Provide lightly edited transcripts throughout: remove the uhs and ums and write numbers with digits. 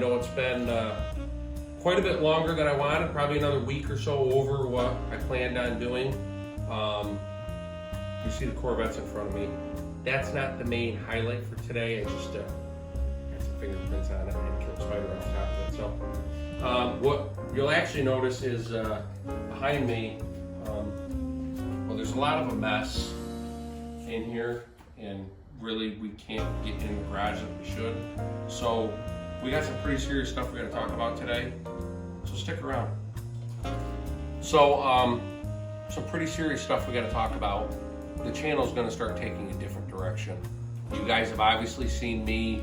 know it's been quite a bit longer than I wanted, probably another week or so over what I planned on doing. You see the Corvettes in front of me. That's not the main highlight for today. I just got some fingerprints on it and killed a spider on top of it. So what you'll actually notice is behind me, well, there's a lot of a mess in here, and really we can't get in the garage like we should. So we got some pretty serious stuff we're going to talk about today, so stick around. So some pretty serious stuff we got to talk about. The channel's going to start taking a different direction. You guys have obviously seen me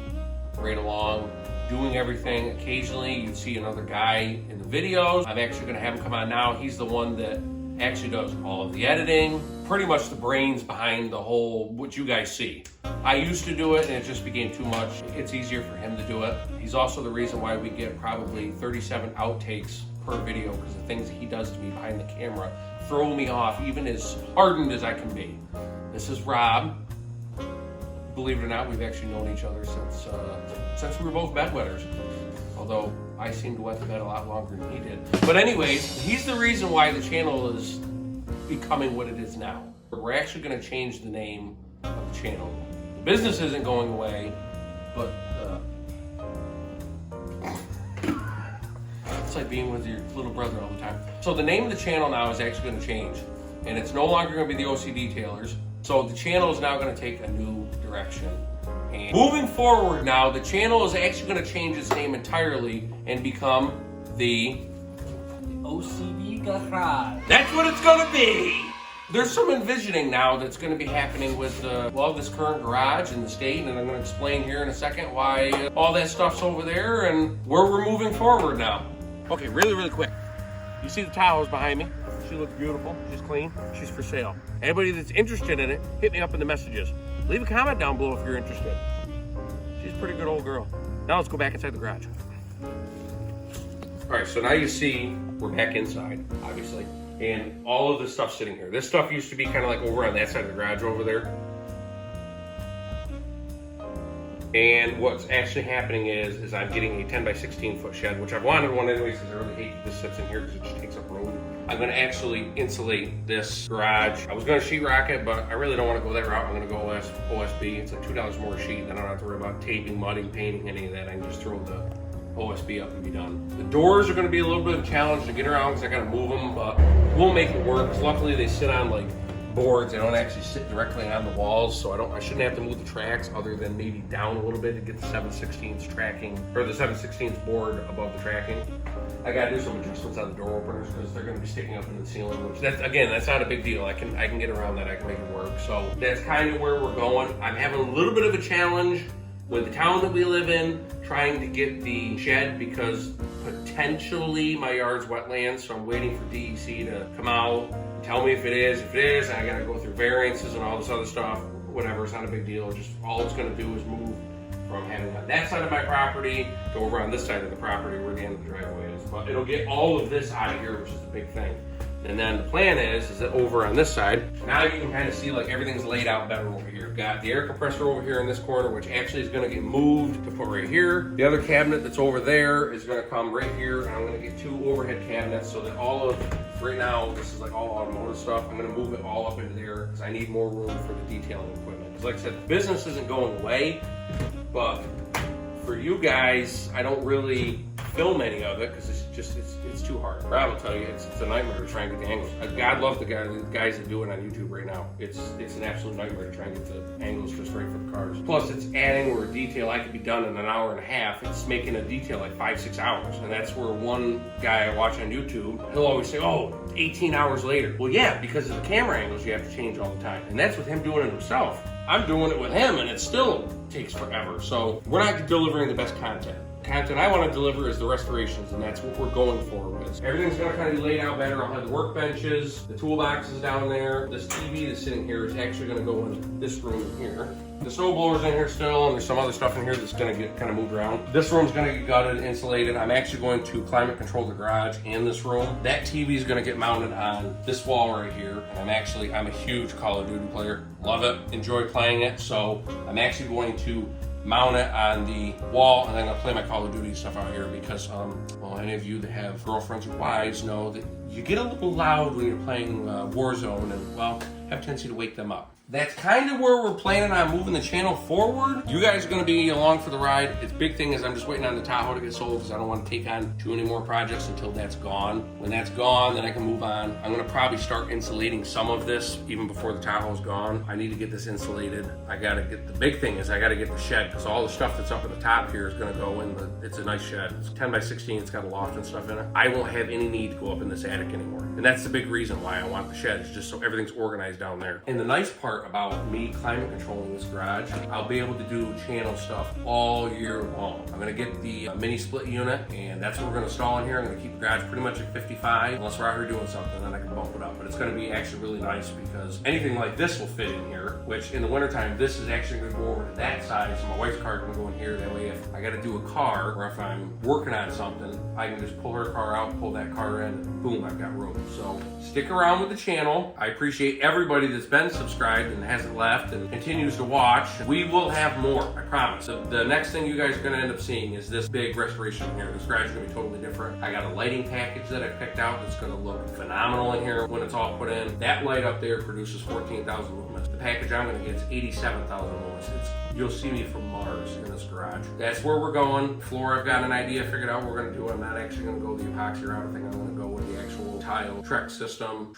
right along doing everything. Occasionally you'd see another guy in the videos. I'm actually going to have him come on now. He's the one that actually does all of the editing, pretty much the brains behind the whole, what you guys see. I used to do it and it just became too much. It's easier for him to do it. He's also the reason why we get probably 37 outtakes per video, because the things he does to me behind the camera throw me off, even as hardened as I can be. This is Rob. Believe it or not, we've actually known each other since we were both bedwetters. Although I seem to wet the bed a lot longer than he did. But anyways, he's the reason why the channel is becoming what it is now. We're actually going to change the name of the channel. The business isn't going away, but it's like being with your little brother all the time. So the name of the channel now is actually going to change, and it's no longer going to be the OC Detailers. So the channel is now going to take a new direction. And moving forward now, the channel is actually going to change its name entirely and become the OCD Garage. That's what it's going to be. There's some envisioning now that's going to be happening with this current garage in the state, and I'm going to explain here in a second why all that stuff's over there and where we're moving forward now. Okay, really quick. You see the Tahoe's behind me? She looks beautiful. She's clean. She's for sale. Anybody that's interested in it, hit me up in the messages. Leave a comment down below if you're interested. She's a pretty good old girl. Now let's go back inside the garage. All right, so now you see we're back inside, obviously, and all of this stuff sitting here. This stuff used to be kind of like over on that side of the garage over there. And what's actually happening is I'm getting a 10 by 16 foot shed, which I've wanted one anyways, because I really hate that this sits in here because it just takes up room. I'm going to actually insulate this garage. I was going to sheetrock it, but I really don't want to go that route. I'm going to go OSB. It's like $2 more a sheet, and I don't have to worry about taping, mudding, painting, any of that. I can just throw the OSB up and be done. The doors are going to be a little bit of a challenge to get around because I got to move them, but we'll make it work. Luckily, they sit on like boards. They don't actually sit directly on the walls, so I shouldn't have to move the tracks other than maybe down a little bit to get the 7/16 tracking, or the 7/16 board above the tracking. I gotta do some adjustments on the door openers because they're gonna be sticking up in the ceiling, which that's not a big deal. I can get around that. I can make it work. So that's kind of where we're going. I'm having a little bit of a challenge with the town that we live in, trying to get the shed because potentially my yard's wetlands, so I'm waiting for DEC to come out, tell me if it is. If it is, I gotta go through variances and all this other stuff. Whatever, it's not a big deal. Just all it's gonna do is move from having on that side of my property to over on this side of the property where the end of the driveway is. But it'll get all of this out of here, which is the big thing. And then the plan is that over on this side, now you can kind of see like everything's laid out better over here. Got the air compressor over here in this corner, which actually is going to get moved to put right here. The other cabinet that's over there is going to come right here, and I'm going to get 2 overhead cabinets so that all of, right now, this is like all automotive stuff. I'm going to move it all up into there because I need more room for the detailing equipment. Because like I said, the business isn't going away, but for you guys, I don't really film any of it because it's too hard. Rob will tell you it's a nightmare to try and get the angles. God love the guys that do it on YouTube right now. It's an absolute nightmare to try and get the angles just right for the cars. Plus, it's adding where a detail I could be done in an hour and a half. It's making a detail like 5-6 hours, and that's where one guy I watch on YouTube, he'll always say, "Oh, 18 hours later." Well, yeah, because of the camera angles you have to change all the time, and that's with him doing it himself. I'm doing it with him, and it still takes forever. So we're not delivering the best content. Content I want to deliver is the restorations, and that's what we're going for with. Everything's going to kind of be laid out better. I'll have the workbenches, the toolboxes down there. This TV that's sitting here is actually going to go in this room here. The snow blower's in here still, and there's some other stuff in here that's going to get kind of moved around. This room's going to get gutted, insulated. I'm actually going to climate control the garage and this room. That TV is going to get mounted on this wall right here. And I'm a huge Call of Duty player. Love it. Enjoy playing it. So I'm actually going to mount it on the wall, and then I'm gonna play my Call of Duty stuff out here because, well, any of you that have girlfriends or wives know that you get a little loud when you're playing Warzone, and, well, have a tendency to wake them up. That's kind of where we're planning on moving the channel forward. You guys are going to be along for the ride. Its big thing is I'm just waiting on the Tahoe to get sold because I don't want to take on too many more projects until that's gone. When that's gone, then I can move on. I'm going to probably start insulating some of this even before the Tahoe's gone. I need to get this insulated. I got to get, the big thing is I got to get the shed because all the stuff that's up at the top here is going to go in the, it's a nice shed. It's 10 by 16. It's got a loft and stuff in it. I won't have any need to go up in this attic anymore. And that's the big reason why I want the shed, is just so everything's organized down there. And the nice part about me climate controlling this garage, I'll be able to do channel stuff all year long. I'm gonna get the mini split unit, and that's what we're gonna install in here. I'm gonna keep the garage pretty much at 55, unless we're out here doing something, then I can bump it up. But it's gonna be actually really nice because anything like this will fit in here, which in the wintertime, this is actually gonna go over to that side, so my wife's car can go in here. That way, if I gotta do a car, or if I'm working on something, I can just pull her car out, pull that car in, and boom, I've got room. So stick around with the channel. I appreciate everybody that's been subscribed and hasn't left and continues to watch. We will have more, I promise. The next thing you guys are gonna end up seeing is this big restoration here. This garage is gonna be totally different. I got a lighting package that I picked out that's gonna look phenomenal in here when it's all put in. That light up there produces 14,000 lumens. The package I'm gonna get is 87,000 lumens. You'll see me from Mars in this garage. That's where we're going. Floor, I've got an idea figured out what we're gonna do. I'm not actually gonna go the epoxy route. I think I'm gonna go with the actual tile track system,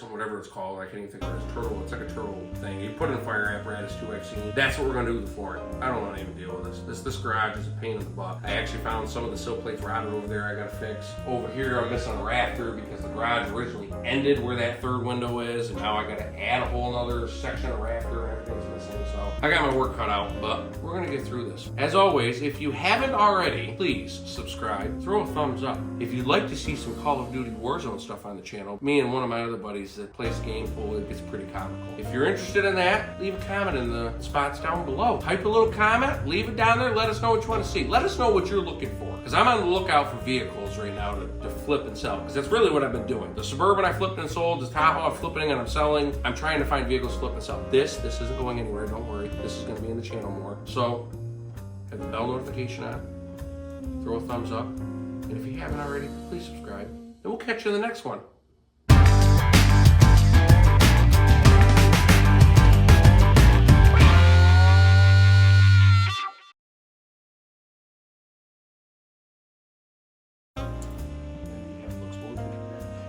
whatever it's called. I can't even think of it as turtle. It's like a turtle thing. You put in a fire apparatus too, I've seen. That's what we're gonna do with the flooring. I don't wanna even deal with this. This garage is a pain in the butt. I actually found some of the sill plates rotted over there I gotta fix. Over here, I'm missing a rafter because the garage originally ended where that third window is, and now I gotta add a whole other section of rafter and everything's missing. So I got my work cut out, but we're gonna get through this. As always, if you haven't already, please subscribe, throw a thumbs up. If you'd like to see some Call of Duty Warzone stuff on the channel, me and one of my other buddies that plays game pool, it gets pretty comical. If you're interested in that, leave a comment in the spots down below. Type a little comment, leave it down there, let us know what you want to see. Let us know what you're looking for, because I'm on the lookout for vehicles right now to flip and sell, because that's really what I've been doing. The Suburban I flipped and sold, the Tahoe I'm flipping and I'm selling. I'm trying to find vehicles to flip and sell. This isn't going anywhere, don't worry. This is gonna be in the channel more. So, have the bell notification on, throw a thumbs up, and if you haven't already, please subscribe. And we'll catch you in the next one.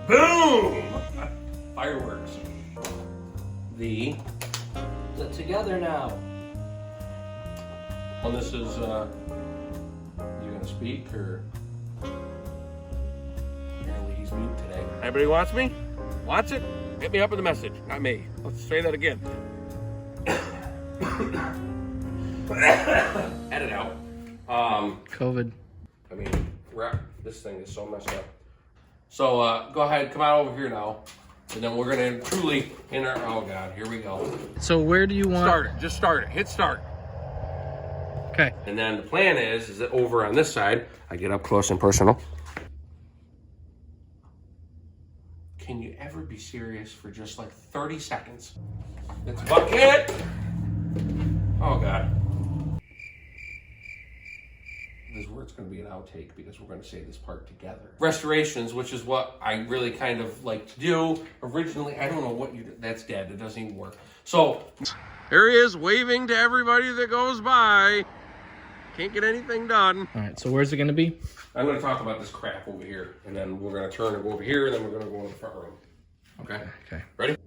Boom! Fireworks. Is Is it together now? Well, this is, you gonna speak, or? Apparently he's mute today. Everybody wants me? Wants it? Hit me up with a message, not me. Let's say that again. Edit out. COVID. I mean, this thing is so messed up. So, go ahead, come on over here now. And then we're gonna truly oh God, here we go. So where do you want? Start it, just start it, hit start. Okay. And then the plan is that over on this side, I get up close and personal. Can you ever be serious for just like 30 seconds? It's bucket! Oh God. This is where it's going to be an outtake because we're going to say this part together. Restorations, which is what I really kind of like to do. Originally, I don't know what you did. That's dead. It doesn't even work. So, here he is waving to everybody that goes by. Can't get anything done. All right, so where's it going to be? I'm going to talk about this crap over here. And then we're going to turn and go over here. And then we're going to go in the front room. Okay? Okay. Ready?